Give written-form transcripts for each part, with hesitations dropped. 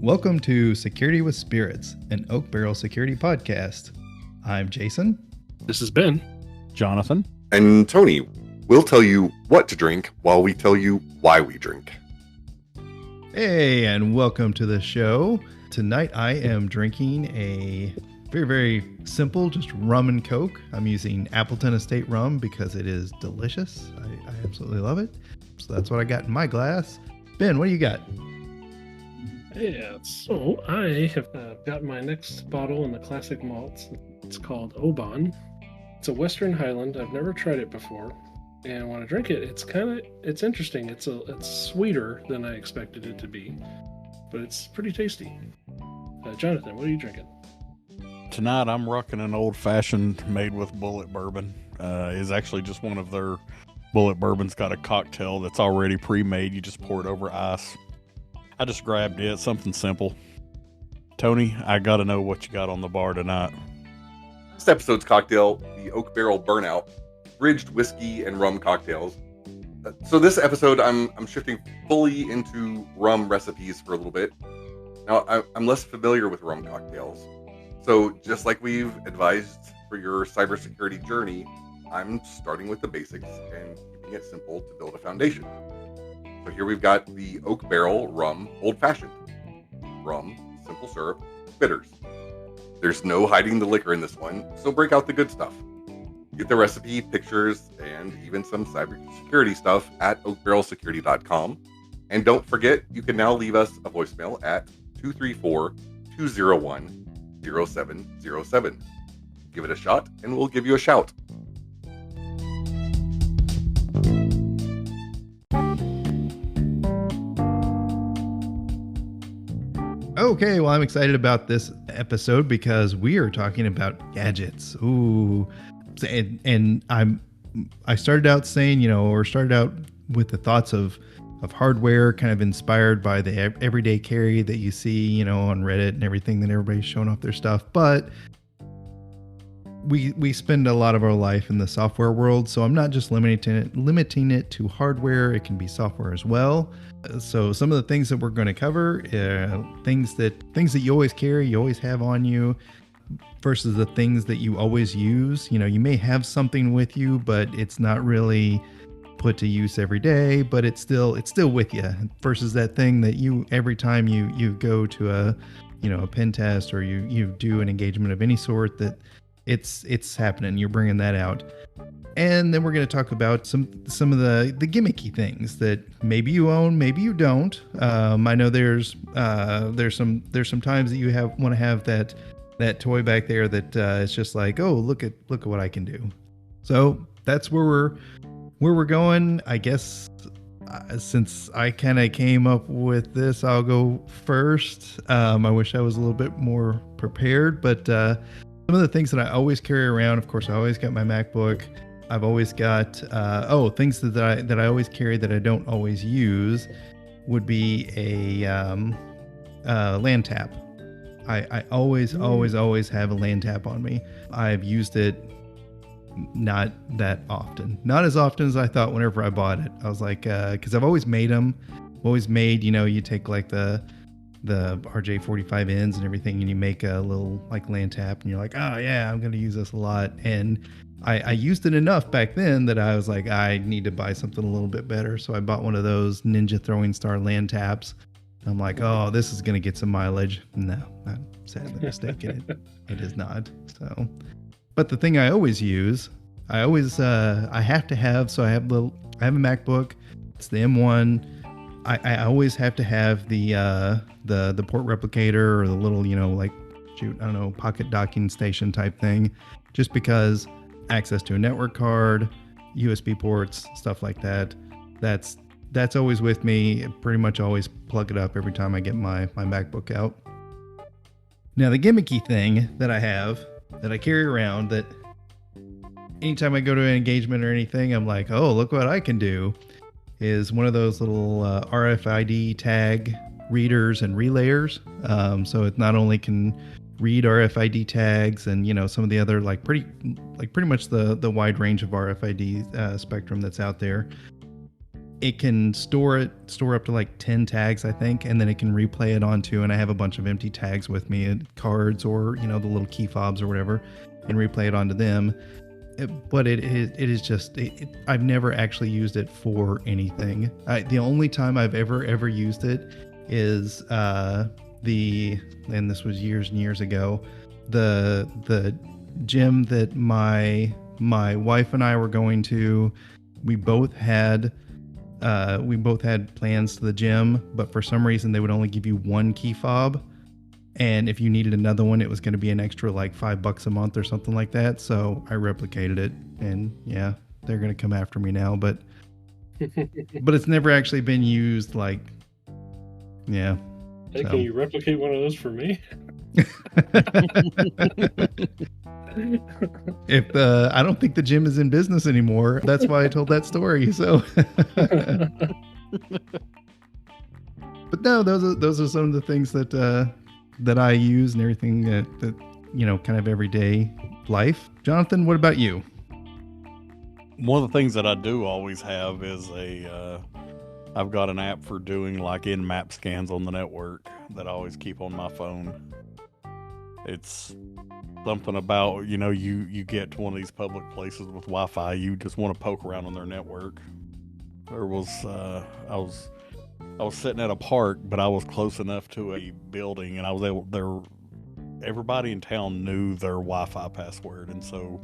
Welcome to Security with Spirits, an Oak Barrel security podcast. I'm Jason. This is Ben. Jonathan. And Tony. We'll tell you what to drink while we tell you why we drink. Hey, and welcome to the show. Tonight I am drinking a very, very simple, just rum and Coke. I'm using Appleton Estate rum because it is delicious. I absolutely love it. So that's what I got in my glass. Ben, what do you got? Yeah, so I have got my next bottle in the classic malts. It's called Oban. It's a Western Highland. I've never tried it before. And when I drink it, it's interesting. It's sweeter than I expected it to be, but it's pretty tasty. Jonathan, what are you drinking? Tonight I'm rocking an old-fashioned made with bullet bourbon. Is actually just one of their bullet bourbons. Got a cocktail that's already pre-made. You just pour it over ice. I just grabbed it, something simple. Tony, I gotta know what you got on the bar tonight. This episode's cocktail, the Oak Barrel Burnout, bridged whiskey and rum cocktails. So this episode, I'm shifting fully into rum recipes for a little bit. Now, I'm less familiar with rum cocktails. So just like we've advised for your cybersecurity journey, I'm starting with the basics and keeping it simple to build a foundation. So here we've got the Oak Barrel Rum Old Fashioned. Rum, simple syrup, bitters. There's no hiding the liquor in this one, so break out the good stuff. Get the recipe, pictures, and even some cybersecurity stuff at oakbarrelsecurity.com. And don't forget, you can now leave us a voicemail at 234-201-0707. Give it a shot, and we'll give you a shout. Okay, well, I'm excited about this episode because we are talking about gadgets. Ooh. And I started out saying, started out with the thoughts of hardware, kind of inspired by the everyday carry that you see, on Reddit and everything that everybody's showing off their stuff. But we spend a lot of our life in the software world, so I'm not just limiting it to hardware. It can be software as well. So some of the things that we're going to cover, things that you always carry, you always have on you, versus the things that you always use. You may have something with you, but it's not really put to use every day, but it's still with you, versus that thing that you, every time you go to a pen test or you do an engagement of any sort, that it's happening. You're bringing that out. And then we're going to talk about some of the gimmicky things that maybe you own, maybe you don't. I know there's some times that you want to have that toy back there that it's just like, oh, look at what I can do. So that's where we're going. I guess since I kind of came up with this, I'll go first. I wish I was a little bit more prepared, but some of the things that I always carry around, of course, I always got my MacBook. I've always got things that I always carry that I don't always use would be a LAN tap. I always have a LAN tap on me. I've used it not that often. Not as often as I thought whenever I bought it. I was like, because I've always made them. You take like the RJ45Ns and everything, and you make a little like LAN tap, and you're like, oh yeah, I'm going to use this a lot. And I used it enough back then that I was like, I need to buy something a little bit better. So I bought one of those Ninja Throwing Star LAN taps. I'm like, oh, this is going to get some mileage. No, I'm sadly mistaken. It is not. So, but the thing I always use, I have to have, so I have a MacBook. It's the M1. I always have to have the port replicator or the little, pocket docking station type thing, just because access to a network card, USB ports, stuff like that. That's always with me. Pretty much always plug it up every time I get my MacBook out. Now, the gimmicky thing that I have, that I carry around, that anytime I go to an engagement or anything, I'm like, oh, look what I can do, is one of those little RFID tag readers and relayers. So it not only can read RFID tags and, some of the other pretty much the wide range of RFID spectrum that's out there, it can store up to like 10 tags, I think, and then it can replay it onto, and I have a bunch of empty tags with me, and cards or, the little key fobs or whatever, and replay it onto them. But it is just, I've never actually used it for anything. The only time I've ever used it is and this was years and years ago, the gym that my wife and I were going to, we both had plans to the gym, but for some reason they would only give you one key fob, and if you needed another one, it was going to be an extra like $5 a month or something like that. So I replicated it, and yeah, they're going to come after me now, but it's never actually been used. Like, yeah. Hey, can you replicate one of those for me? If I don't think the gym is in business anymore. That's why I told that story. So, but no, those are some of the things that I use and everything that kind of everyday life. Jonathan, what about you? One of the things that I do always have is I've got an app for doing like in-map scans on the network that I always keep on my phone. It's something about, you get to one of these public places with Wi-Fi, you just want to poke around on their network. There was, I was sitting at a park, but I was close enough to a building, and I was able, everybody in town knew their Wi-Fi password, and so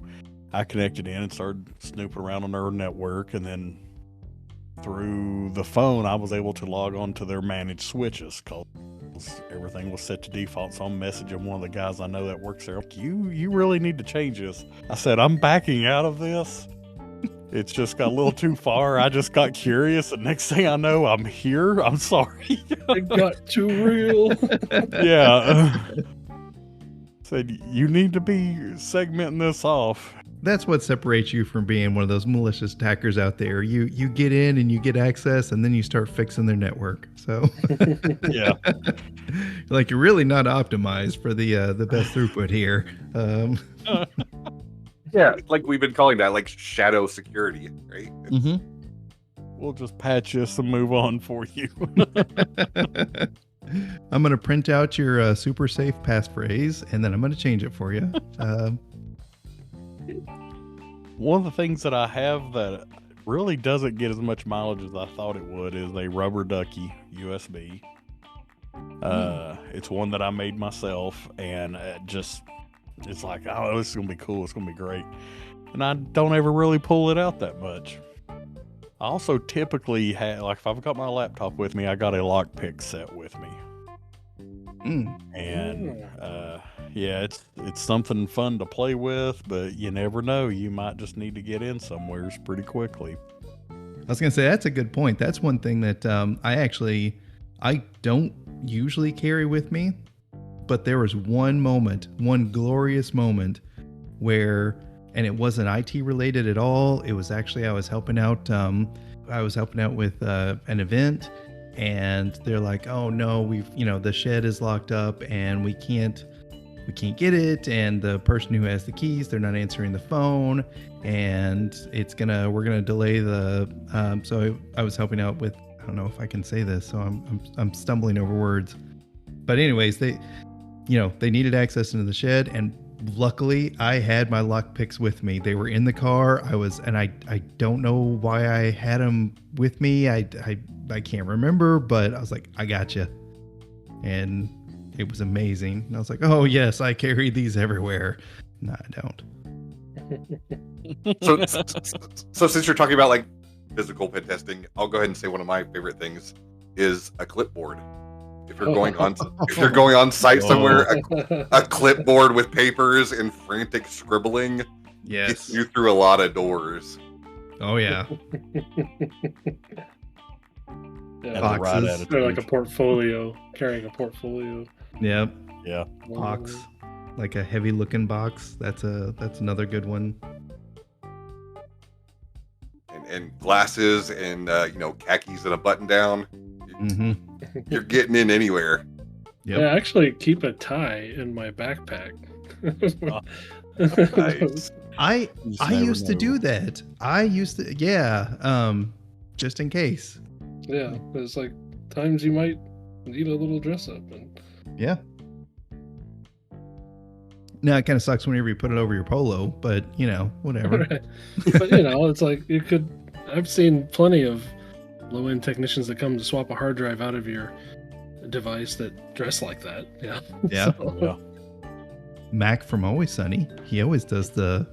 I connected in and started snooping around on their network, and then through the phone, I was able to log on to their managed switches, because everything was set to default. So I'm messaging one of the guys I know that works there. You really need to change this. I said, I'm backing out of this. It's just got a little too far. I just got curious, and next thing I know, I'm here. I'm sorry. It got too real. Yeah. Said, you need to be segmenting this off. That's what separates you from being one of those malicious attackers out there. You get in and you get access, and then you start fixing their network. So yeah, like you're really not optimized for the best throughput here. Yeah, like we've been calling that like shadow security, right? Mm-hmm. We'll just patch this and move on for you. I'm going to print out your super safe passphrase, and then I'm going to change it for you. One of the things that I have that really doesn't get as much mileage as I thought it would is a rubber ducky USB. It's one that I made myself, and it's like, oh, this is going to be cool. It's going to be great. And I don't ever really pull it out that much. I also typically have, like if I've got my laptop with me, I got a lockpick set with me. And yeah, it's something fun to play with, but you never know. You might just need to get in somewhere pretty quickly. I was going to say, that's a good point. That's one thing that I don't usually carry with me, but there was one glorious moment where, and it wasn't IT related at all. It was actually, I was helping out with an event, and they're like, oh no, the shed is locked up and we can't get it. And the person who has the keys, they're not answering the phone, and we're going to delay so I was helping out with, I don't know if I can say this, so I'm stumbling over words, but anyways, they needed access into the shed, and luckily I had my lockpicks with me. They were in the car. I don't know why I had them with me. I can't remember, but I was like, I got you. And it was amazing. And I was like, oh yes, I carry these everywhere. No, I don't. So since you're talking about like physical pen testing, I'll go ahead and say one of my favorite things is a clipboard. If you're going on site somewhere, a clipboard with papers and frantic scribbling gets you through a lot of doors. Oh yeah. Boxes. They're like a portfolio, carrying a portfolio. Yep. Yeah. Box, like a heavy looking box. That's another good one. And glasses and khakis and a button down. Mm-hmm. You're getting in anywhere. Yep. Yeah, I actually keep a tie in my backpack. Nice. I used to do that. just in case. Yeah, there's like times you might need a little dress up, and Yeah. Now, it kind of sucks whenever you put it over your polo, but, whatever. but it's like I've seen plenty of low-end technicians that come to swap a hard drive out of your device that dress like that. Yeah. Yeah. Yeah. Mac from Always Sunny, he always does the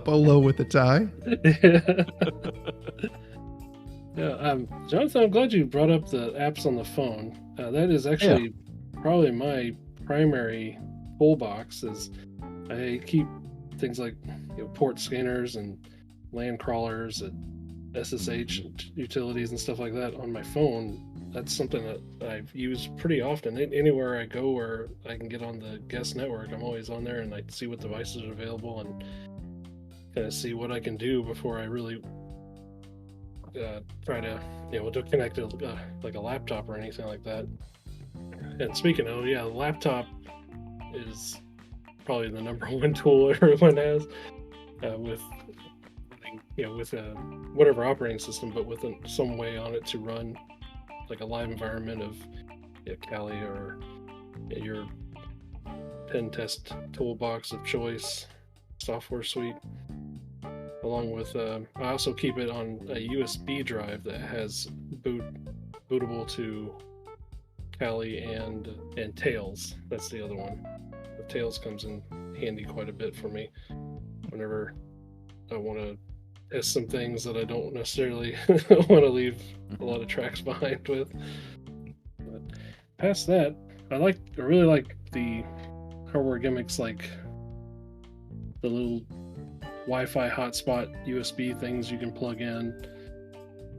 polo with the tie. Yeah. Jonathan, I'm glad you brought up the apps on the phone. That is actually probably my primary toolbox. Is I keep things like port scanners and LAN crawlers and SSH utilities and stuff like that on my phone. That's something that I've used pretty often. Anywhere I go where I can get on the guest network, I'm always on there and I see what devices are available and kind of see what I can do before I really try to to connect like a laptop or anything like that. And speaking of, the laptop is probably the number one tool everyone has with whatever operating system, but with some way on it to run like a live environment of Kali or your pen test toolbox of choice software suite. Along with, I also keep it on a USB drive that has bootable to Kali and Tails. That's the other one. The Tails comes in handy quite a bit for me whenever I want to test some things that I don't necessarily want to leave a lot of tracks behind with. But past that, I really like the hardware gimmicks, like the little Wi-Fi hotspot USB things you can plug in.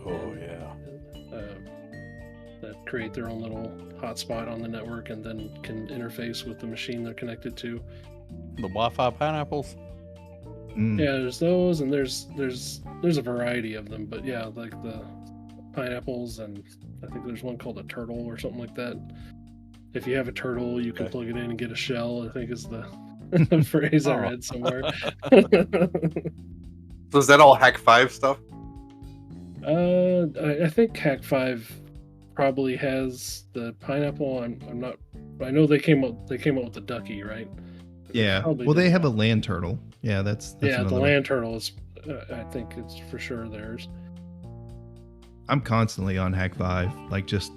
Oh yeah. That create their own little hotspot on the network and then can interface with the machine they're connected to. The Wi-Fi pineapples. Yeah, there's those, and there's a variety of them, but yeah, like the pineapples, and I think there's one called a turtle or something like that. If you have a turtle, you can plug it in and get a shell, I think is the phrase I read somewhere. So is that all Hack 5 stuff? I think Hack 5 probably has the pineapple. I'm not. I know they came up with the ducky, right? Yeah. Well, they have a land turtle. Yeah, that's the land turtle is. I think it's for sure theirs. I'm constantly on Hack 5, like just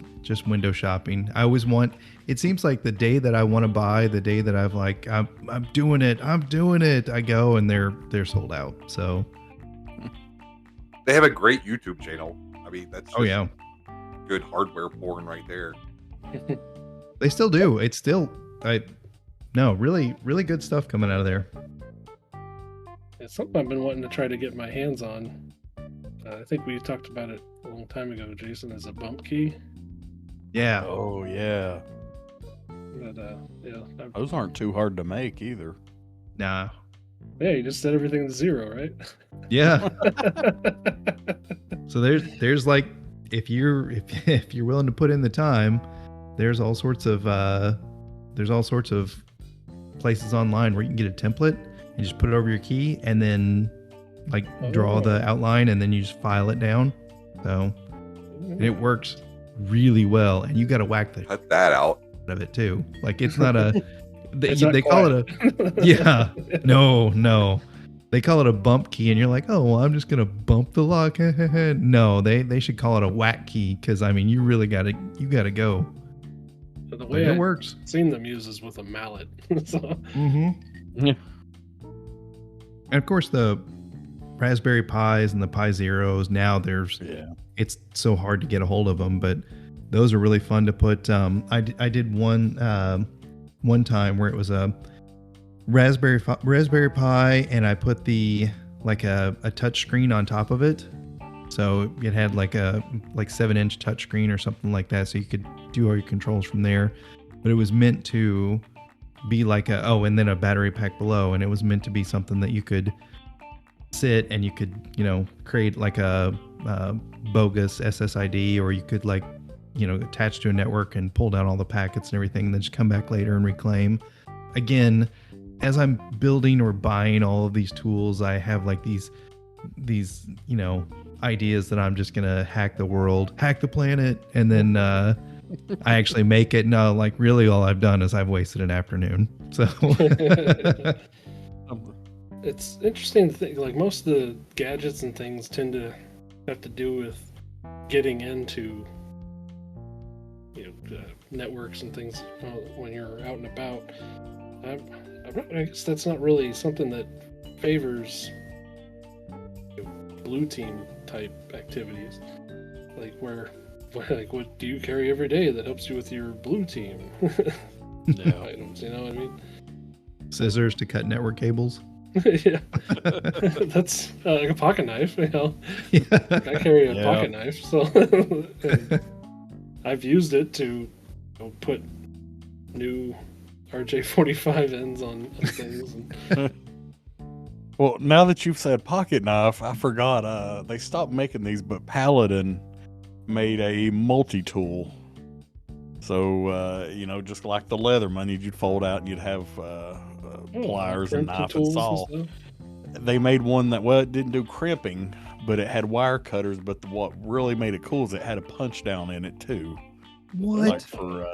window shopping. I always want. It seems like the day that I want to buy, the day that I've like I'm doing it. I go and they're sold out. So they have a great YouTube channel. I mean, that's just good hardware porn right there. They still do. It's still really, really good stuff coming out of there. It's something I've been wanting to try to get my hands on. I think we talked about it a long time ago, Jason, as a bump key. Yeah. Oh, yeah. But, those aren't too hard to make either. Nah. Yeah, you just set everything to 0, right? Yeah. So there's like, if you're willing to put in the time, there's all sorts of places online where you can get a template and just put it over your key and then like draw the outline and then you just file it down. So and it works really well, and you got to whack the cut that out of it too. Like it's not a they call it a no. They call it a bump key, and you're like, oh, well, I'm just gonna bump the lock. No, they should call it a whack key, because I mean, you really gotta go. So the way it works. I've seen them use is with a mallet. So. Mm-hmm. Yeah. And of course, the Raspberry Pis and the Pi Zeros. Now it's so hard to get a hold of them, but those are really fun to put. I did one time where it was a Raspberry Pi, and I put a touch screen on top of it, so it had like a 7-inch touch screen or something like that, so you could do all your controls from there. But it was meant to be like and then a battery pack below, and it was meant to be something that you could sit and you could create like a bogus SSID, or you could attach to a network and pull down all the packets and everything, and then just come back later and reclaim. Again, as I'm building or buying all of these tools, I have like these ideas that I'm just gonna hack the world, hack the planet, and then I actually make it. No, like really, all I've done is I've wasted an afternoon. So it's interesting to think, like most of the gadgets and things tend to have to do with getting into networks and things when you're out and about. I guess that's not really something that favors blue team type activities, like what do you carry every day that helps you with your blue team items, you know what I mean? Scissors to cut network cables. Yeah. That's like a pocket knife, you know. Yeah. I carry a pocket knife, so and I've used it to put new RJ45 ends on things. Well, now that you've said pocket knife, I forgot they stopped making these, but Paladin made a multi-tool. So, just like the Leatherman, you'd fold out and you'd have pliers and knife and saw. They made one that, it didn't do crimping, but it had wire cutters. But what really made it cool is it had a punch down in it too. What? Like for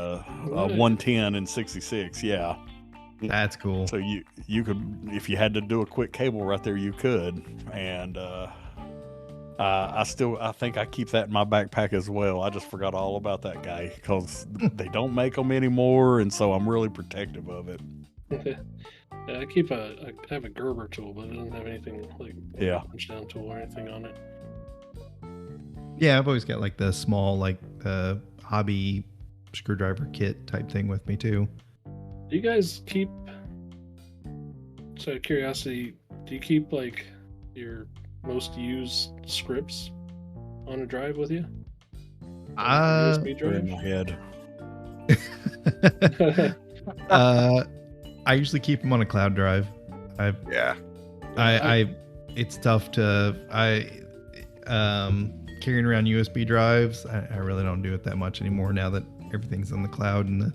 110 and 66, yeah. That's cool. So you could, if you had to do a quick cable right there, you could. And I think I keep that in my backpack as well. I just forgot all about that guy because they don't make them anymore, and so I'm really protective of it. Yeah, I have a Gerber tool, but it doesn't have anything like a punch down tool or anything on it. Yeah, I've always got like the small hobby screwdriver kit type thing with me too. Do you guys keep, so out of curiosity, do you keep like your most used scripts on a drive with you? USB drive? In my head. I usually keep them on a cloud drive. It's tough to carrying around USB drives. I really don't do it that much anymore now that everything's on the cloud and the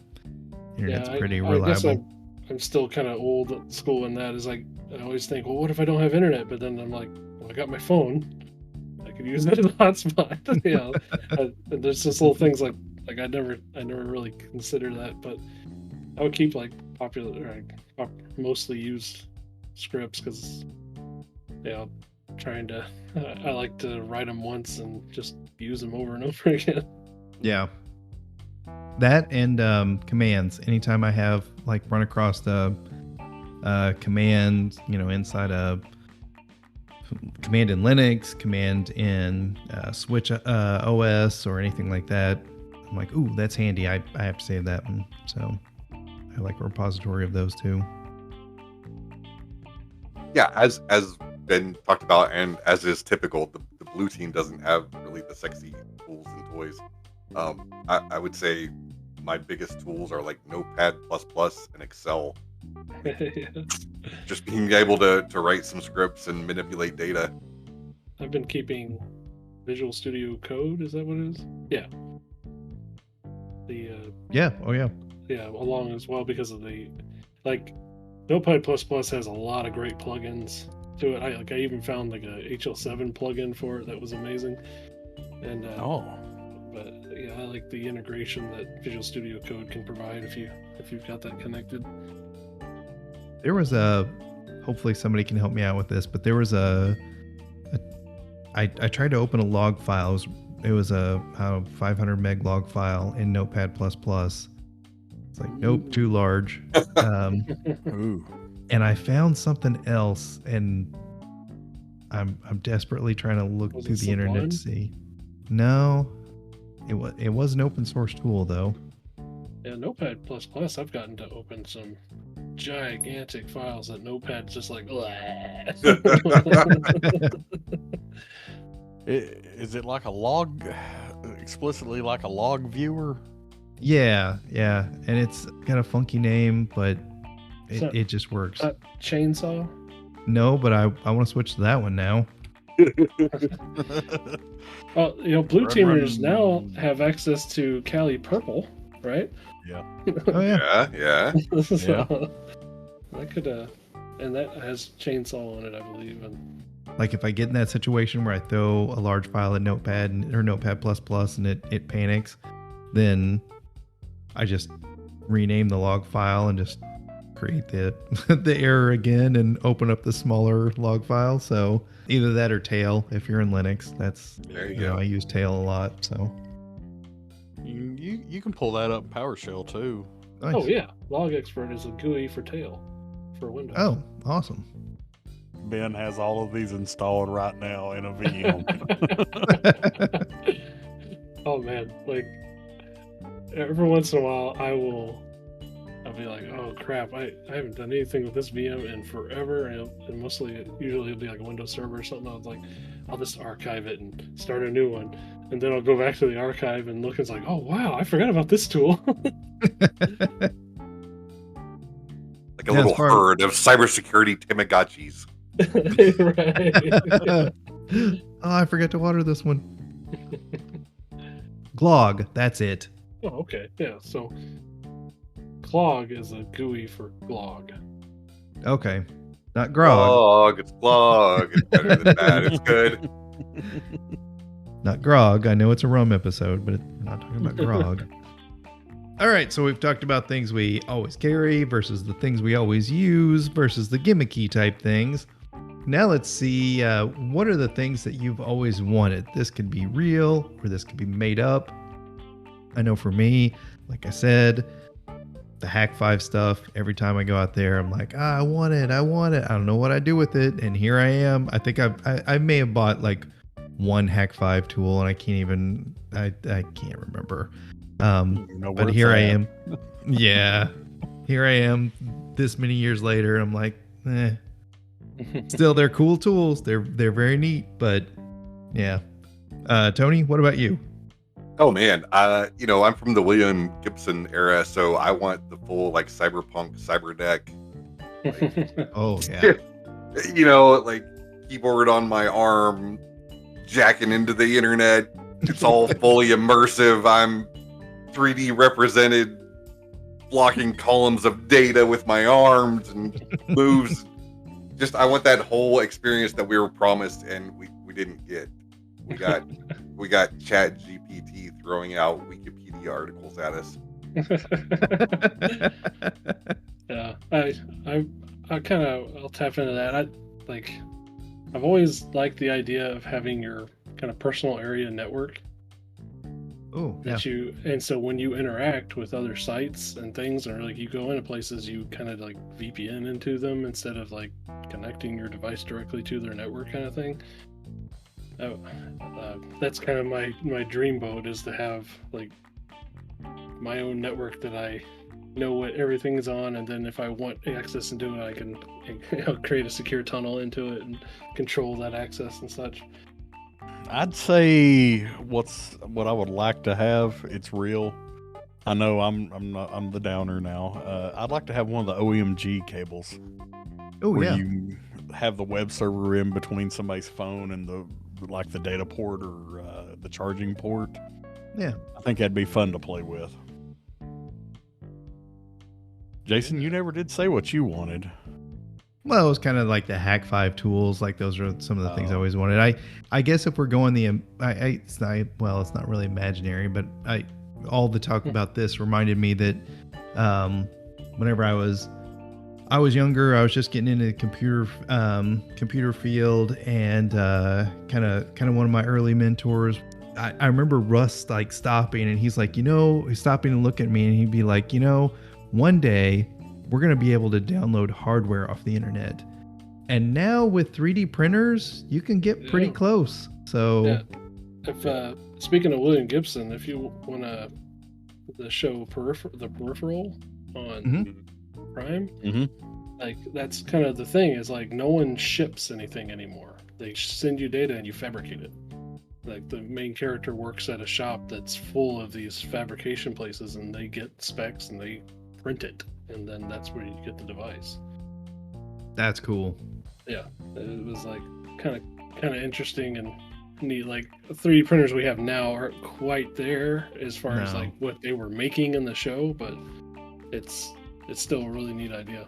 internet's pretty reliable. I guess I'm still kind of old at school in that. Is like I always think, well, what if I don't have internet? But then I'm like, well, I got my phone. I could use it as a hotspot. And there's just little things like I never really consider that, but I would keep like mostly used scripts because I like to write them once and just use them over and over again. Yeah. That and commands. Anytime I have run across the command, inside a command in Linux, command in Switch OS or anything like that, I'm like, ooh, that's handy. I have to save that one. So I like a repository of those too. Yeah, as been talked about, and as is typical, the blue team doesn't have really the sexy tools and toys. I would say my biggest tools are like Notepad++ and Excel. Just being able to write some scripts and manipulate data. I've been keeping Visual Studio Code. Is that what it is? Yeah. Yeah, along as well because of the Notepad++ has a lot of great plugins to it. I even found a HL7 plugin for it that was amazing. And but yeah, I like the integration that Visual Studio Code can provide if you've got that connected. There was hopefully somebody can help me out with this, but there was I tried to open a log file. It was a 500 meg log file in Notepad++. It's like, nope, too large. And I found something else, and I'm desperately trying to look through the internet to see. No, it was an open source tool though. Yeah, Notepad++. I've gotten to open some gigantic files that Notepad's just like. Is it like a log? Explicitly like a log viewer? Yeah, and it's got a funky name, but it just works. Chainsaw? No, but I want to switch to that one now. Well, blue teamers now have access to Kali Purple, right? Yeah. Oh yeah. Yeah. So, I could and that has chainsaw on it, I believe. And like if I get in that situation where I throw a large file in Notepad or Notepad and it panics, then I just rename the log file and just create the the error again and open up the smaller log file. So either that or tail if you're in Linux. That's There you go. I use tail a lot. So You can pull that up in PowerShell too. nice. Oh yeah, Log Expert is a GUI for tail for Windows. Oh, awesome. Ben has all of these installed right now in a VM. Oh man, like every once in a while I'll be like, oh crap, I haven't done anything with this VM in forever, and usually it'll be like a Windows server or something. I was like, I'll just archive it and start a new one, and then I'll go back to the archive and look, and it's like, oh wow, I forgot about this tool. Like a little herd of cybersecurity Tamagotchis. Right. Oh, I forgot to water this one. Glog, that's it. Oh, okay, yeah. So Clog is a GUI for Glog. Okay, not grog. Glog, it's Glog. It's better than that. It's good. Not grog. I know it's a rum episode, but we're not talking about grog. All right, so we've talked about things we always carry versus the things we always use versus the gimmicky type things. Now let's see, what are the things that you've always wanted? This could be real or this could be made up. I know for me, like I said, the Hack 5 stuff, every time I go out there, I'm like, I want it. I don't know what I do with it. And here I am. I think I may have bought like one Hack 5 tool and I can't remember. But here I am. Yeah. Here I am this many years later. I'm like, still, they're cool tools. They're very neat, but yeah. Tony, what about you? Oh man, I'm from the William Gibson era, so I want the full like cyberpunk cyber deck. Like, oh yeah. Like keyboard on my arm, jacking into the internet. It's all fully immersive. I'm 3D represented, blocking columns of data with my arms and moves. Just I want that whole experience that we were promised and we didn't get. We got Chat GPT throwing out Wikipedia articles at us. Yeah, I'll tap into that. I've always liked the idea of having your kind of personal area network. Oh, yeah. And so when you interact with other sites and things, or like you go into places, you kind of like VPN into them instead of like connecting your device directly to their network kind of thing. That's kind of my dream boat, is to have like my own network that I know what everything's on, and then if I want access into it, I can create a secure tunnel into it and control that access and such. I'd say what I would like to have. It's real. I know I'm the downer now. I'd like to have one of the OMG cables. Oh where yeah. You have the web server in between somebody's phone and the data port or the charging port. Yeah. I think that'd be fun to play with. Jason, you never did say what you wanted. Well, it was kind of like the Hack 5 tools. Like those are some of the things I always wanted. I guess if we're going it's not really imaginary, but all the talk about this reminded me that whenever I was younger, I was just getting into the computer field, and kind of one of my early mentors. I remember Russ like stopping, and he's like, he's stopping and looking at me, and he'd be like, one day we're going to be able to download hardware off the internet. And now with 3D printers, you can get pretty close. So yeah. If speaking of William Gibson, if you want the show The Peripheral on Prime, like that's kind of the thing, is like no one ships anything anymore. They send you data and you fabricate it. Like the main character works at a shop that's full of these fabrication places, and they get specs and they print it, and then that's where you get the device. That's cool. Yeah, it was like kind of interesting and neat. Like 3D printers we have now aren't quite there as far as like what they were making in the show, but it's still a really neat idea.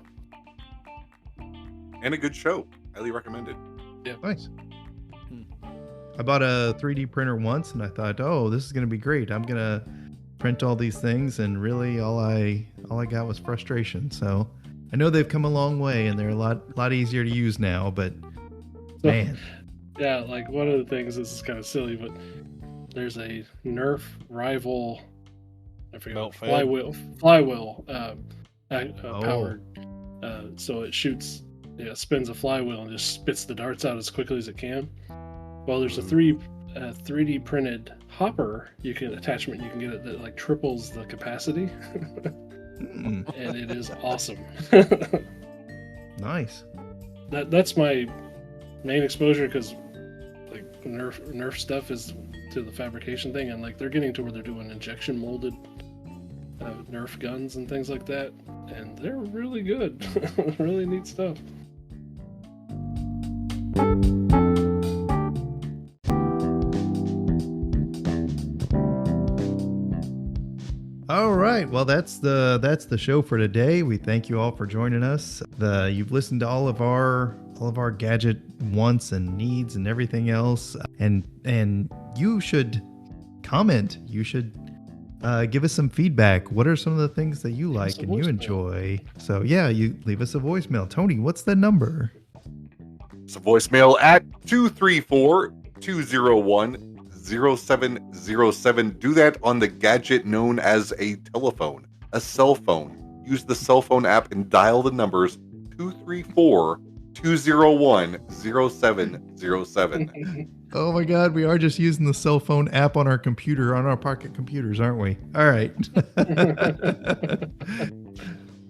And a good show. Highly recommended. Nice. Hmm. I bought a 3D printer once, and I thought, oh, this is going to be great. I'm going to print all these things, and really all I got was frustration. So I know they've come a long way, and they're a lot easier to use now, but So, man. yeah, like one of the things, this is kind of silly, but there's a Nerf rival, I forget, Belt fed? flywheel Oh. powered. So it shoots, spins a flywheel and just spits the darts out as quickly as it can. Well, there's a 3D printed hopper attachment you can get it that like triples the capacity, Hmm, and it is awesome. nice. That's my main exposure, because like Nerf stuff is to the fabrication thing, and like they're getting to where they're doing injection molded Nerf guns and things like that, and they're really good. Really neat stuff. All right. Well, that's the show for today. We thank you all for joining us. You've listened to all of our gadget wants and needs and everything else. And you should comment. You should give us some feedback. What are some of the things that you like and you enjoy? So yeah, you leave us a voicemail. Tony, what's the number? It's a voicemail at 234-201-0707. Do that on the gadget known as a telephone, a cell phone. Use the cell phone app and dial the numbers 234-201-0707. Oh my God, we are just using the cell phone app on our computer, on our pocket computers, aren't we? All right.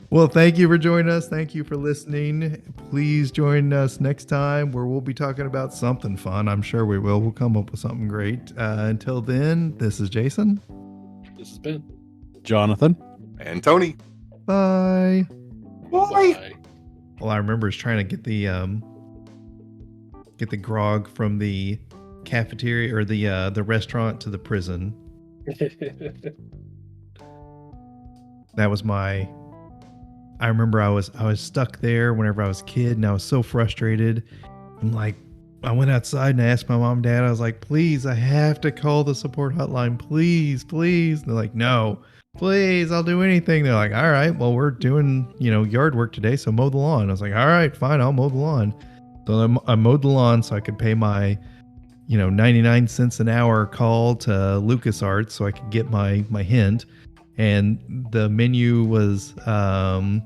Well, thank you for joining us. Thank you for listening. Please join us next time where we'll be talking about something fun. I'm sure we will. We'll come up with something great. Until then, this is Jason. This has been Jonathan. And Tony. Bye. Bye. All I remember is trying to get the grog from the cafeteria or the restaurant to the prison. That was I remember I was stuck there whenever I was a kid, and I was so frustrated. I'm like, I went outside and I asked my mom and dad, I was like, please, I have to call the support hotline. Please, please. And they're like, no, please, I'll do anything. They're like, all right, well, we're doing, yard work today, so mow the lawn. I was like, all right, fine, I'll mow the lawn. So I mowed the lawn so I could pay my, 99 cents an hour call to LucasArts so I could get my hint. And the menu was, thank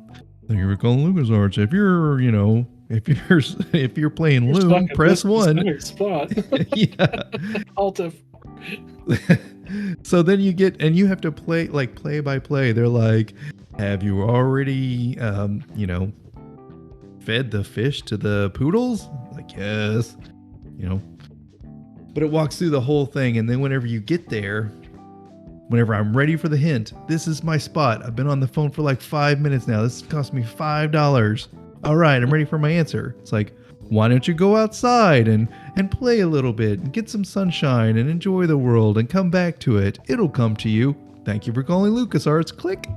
you for calling LucasArts. If you're playing Loom, press 1. Spot. Yeah. Alt F. So then you have to play by play. They're like, have you already, fed the fish to the poodles? Like, yes, but it walks through the whole thing. And then whenever you get there, whenever I'm ready for the hint, this is my spot. I've been on the phone for like 5 minutes now. This cost me $5. All right, I'm ready for my answer. It's like, why don't you go outside and play a little bit and get some sunshine and enjoy the world and come back to it. It'll come to you. Thank you for calling LucasArts. Click.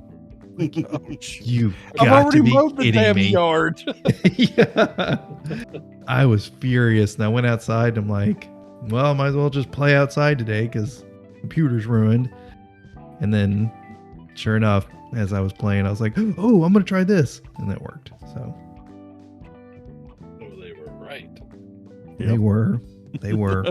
You I've got already to be mowed the kidding damn me. yard. Yeah. I was furious, and I went outside. And I'm like, well, I might as well just play outside today because the computer's ruined. And then, sure enough, as I was playing, I was like, oh, I'm going to try this. And that worked. So Oh, they were right. they were.